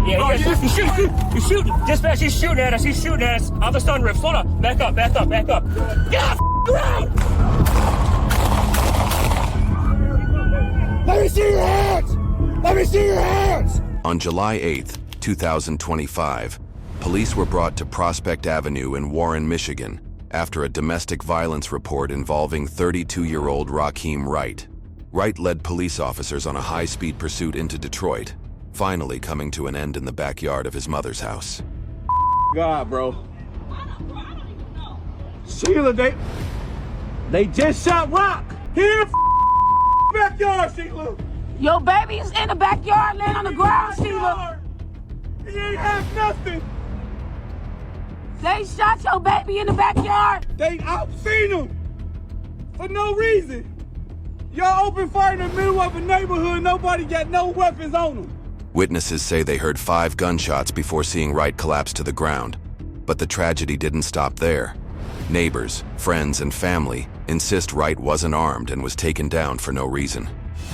Yeah, he's shooting. Dispatch, he's shooting at us. He's shooting at us. Off the sunroof. Slow down. Back up. Get off the ground! Let me see your hands! On July 8th, 2025, police were brought to Prospect Avenue in Warren, Michigan, after a domestic violence report involving 32-year-old Rakim Wright. Wright led police officers on a high-speed pursuit into Detroit, finally coming to an end in the backyard of his mother's house. God, bro. Sheila, they just shot Rock. Here in the backyard, Sheila. Your baby's in the backyard laying on the ground, Sheila. He ain't have nothing. They shot your baby in the backyard. I've seen him for no reason. Y'all open fire in the middle of a neighborhood, nobody got no weapons on them. Witnesses say they heard 5 gunshots before seeing Wright collapse to the ground. But the tragedy didn't stop there. Neighbors, friends, and family insist Wright wasn't armed and was taken down for no reason.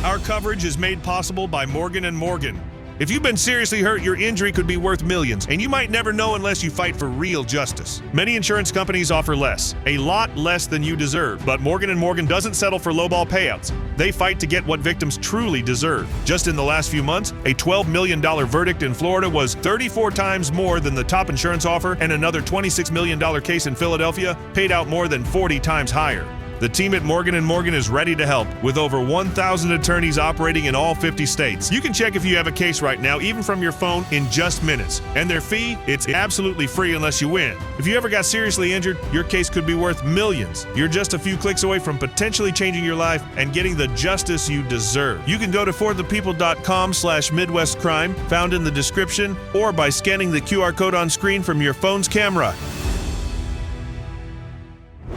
Our coverage is made possible by Morgan & Morgan. If you've been seriously hurt, your injury could be worth millions, and you might never know unless you fight for real justice. Many insurance companies offer less, a lot less than you deserve, but Morgan & Morgan doesn't settle for lowball payouts. They fight to get what victims truly deserve. Just in the last few months, a $12 million verdict in Florida was 34 times more than the top insurance offer, and another $26 million case in Philadelphia paid out more than 40 times higher. The team at Morgan & Morgan is ready to help, with over 1,000 attorneys operating in all 50 states. You can check if you have a case right now, even from your phone, in just minutes. And their fee, it's absolutely free unless you win. If you ever got seriously injured, your case could be worth millions. You're just a few clicks away from potentially changing your life and getting the justice you deserve. You can go to forthepeople.com/MidwestCrime, found in the description, or by scanning the QR code on screen from your phone's camera.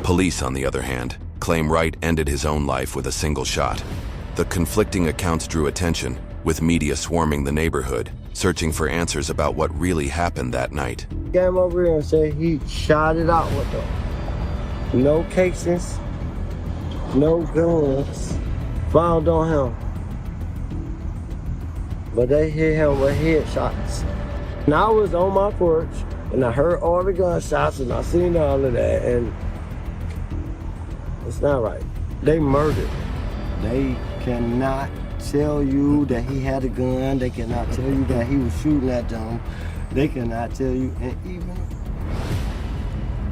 Police, on the other hand, claim Wright ended his own life with a single shot. The conflicting accounts drew attention, with media swarming the neighborhood, searching for answers about what really happened that night. Came over here and said he shot it out with them. No casings, no guns found on him. But they hit him with headshots. And I was on my porch, and I heard all the gunshots, and I seen all of that, and it's not right. They murdered. They cannot tell you that he had a gun. They cannot tell you that he was shooting at them. They cannot tell you, and even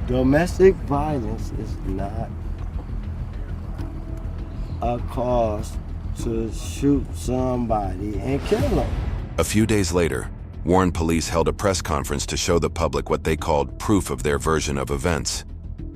domestic violence is not a cause to shoot somebody and kill them. A few days later, Warren police held a press conference to show the public what they called proof of their version of events,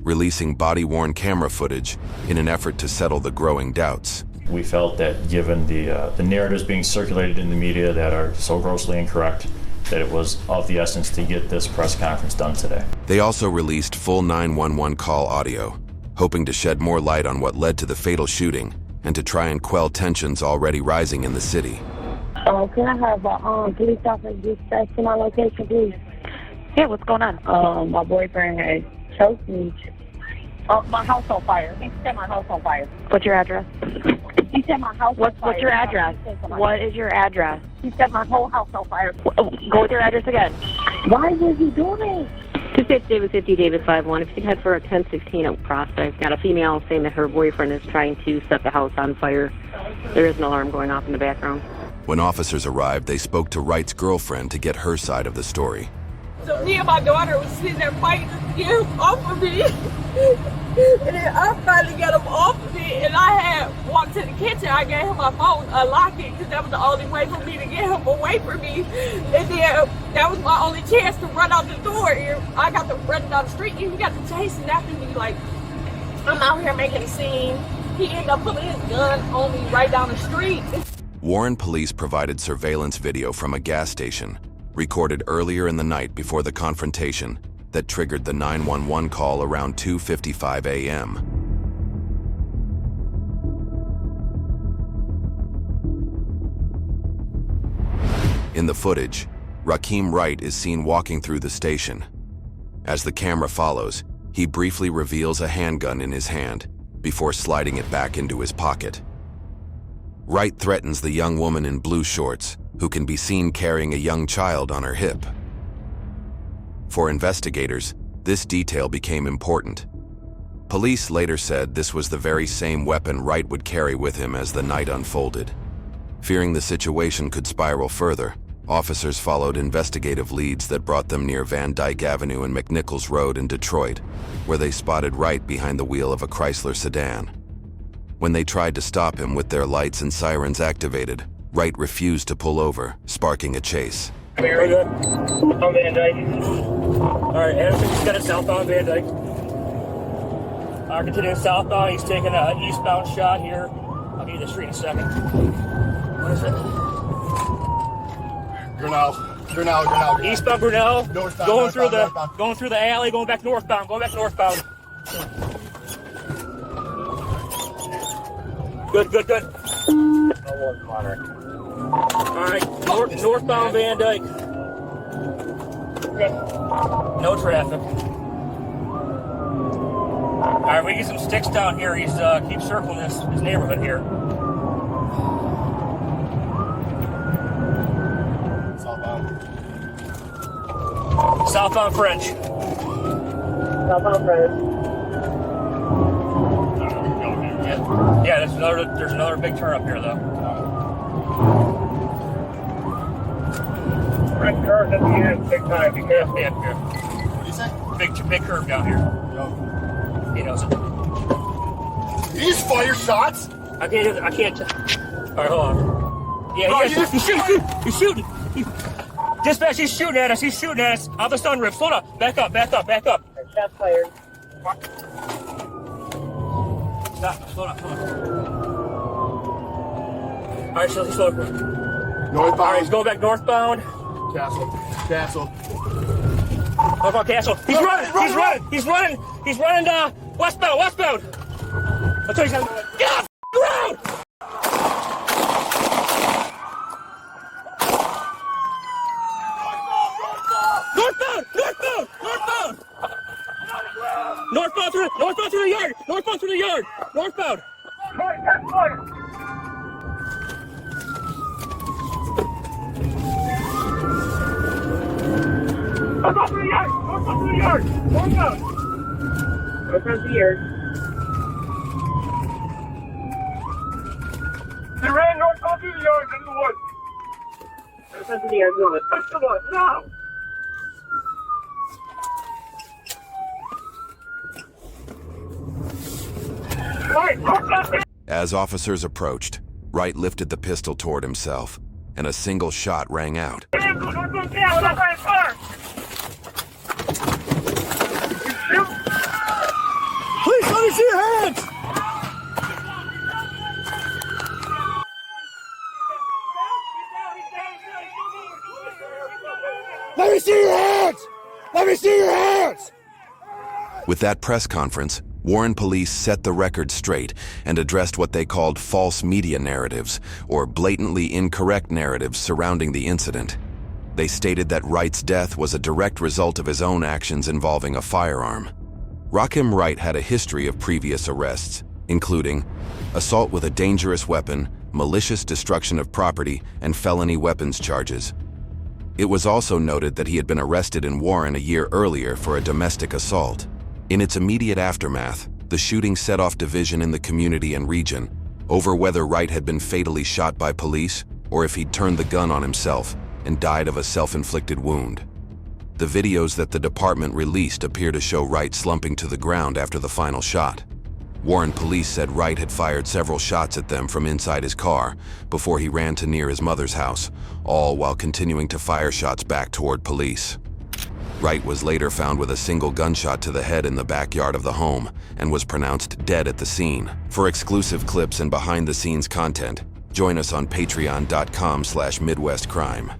releasing body-worn camera footage in an effort to settle the growing doubts. We felt that given the narratives being circulated in the media that are so grossly incorrect, that it was of the essence to get this press conference done today. They also released full 911 call audio, hoping to shed more light on what led to the fatal shooting and to try and quell tensions already rising in the city. Can I have a police officer dispatch to my location, please? Yeah, what's going on? My boyfriend has choked me. My house on fire. He set my house on fire. What's your address? He set my house on fire. What's your address? What is your address? He set my whole house on fire. Go with your address again. Why is he doing it? 250 David 50 David 51. If you can head for a 1016 at Prospect. Got a female saying that her boyfriend is trying to set the house on fire. There is an alarm going off in the background. When officers arrived, they spoke to Wright's girlfriend to get her side of the story. So me and my daughter was sitting there fighting to get him off of me. And then I finally got him off of me, and I had walked to the kitchen. I gave him my phone, unlocked it, because that was the only way for me to get him away from me. And then that was my only chance to run out the door. And I got to running down the street, and he got to chasing after me like, I'm out here making a scene. He ended up pulling his gun on me right down the street. Warren police provided surveillance video from a gas station, recorded earlier in the night before the confrontation, that triggered the 911 call around 2:55 a.m. In the footage, Rakim Wright is seen walking through the station. As the camera follows, he briefly reveals a handgun in his hand before sliding it back into his pocket. Wright threatens the young woman in blue shorts, who can be seen carrying a young child on her hip. For investigators, this detail became important. Police later said this was the very same weapon Wright would carry with him as the night unfolded. Fearing the situation could spiral further, officers followed investigative leads that brought them near Van Dyke Avenue and McNichols Road in Detroit, where they spotted Wright behind the wheel of a Chrysler sedan. When they tried to stop him with their lights and sirens activated, Wright refused to pull over, sparking a chase. We're good. On Van Dyke. All right, Anderson's got a southbound Van Dyke. Continuing southbound, he's taking an eastbound shot here. I'll give you the street in a second. What is it? Grinnell. Eastbound Grinnell. Northbound, going through the alley, going back northbound. Good. All right, northbound Van Dyke. No traffic. All right, we get some sticks down here. He's keep circling this neighborhood here. Southbound French. Yeah, there's another big turn up here though. Right curve at the end, big time. Be careful up here. What do you say? Big curve down here. Go. He knows it. These fire shots? I can't. All right, hold on. Yeah, he's shooting. Dispatch, he's shooting at us. Out the sunroof. Slow down. Back up. Shots fired. Stop. Slow down. All right, so he's slow. Northbound. All right, he's going back northbound. Castle. Northbound Castle. He's running. Westbound. That's what he's going to do. Get off the road! Northbound through the yard. Northbound. They ran northbound through the yard into the woods. Come on, now! As officers approached, Wright lifted the pistol toward himself, and a single shot rang out. Please let me see your hands! Let me see your hands! With that press conference, Warren police set the record straight and addressed what they called false media narratives, or blatantly incorrect narratives surrounding the incident. They stated that Wright's death was a direct result of his own actions involving a firearm. Rakim Wright had a history of previous arrests, including assault with a dangerous weapon, malicious destruction of property, and felony weapons charges. It was also noted that he had been arrested in Warren a year earlier for a domestic assault. In its immediate aftermath, the shooting set off division in the community and region over whether Wright had been fatally shot by police or if he'd turned the gun on himself and died of a self-inflicted wound. The videos that the department released appear to show Wright slumping to the ground after the final shot. Warren police said Wright had fired several shots at them from inside his car before he ran to near his mother's house, all while continuing to fire shots back toward police. Wright was later found with a single gunshot to the head in the backyard of the home and was pronounced dead at the scene. For exclusive clips and behind-the-scenes content, join us on patreon.com/MidwestCrime.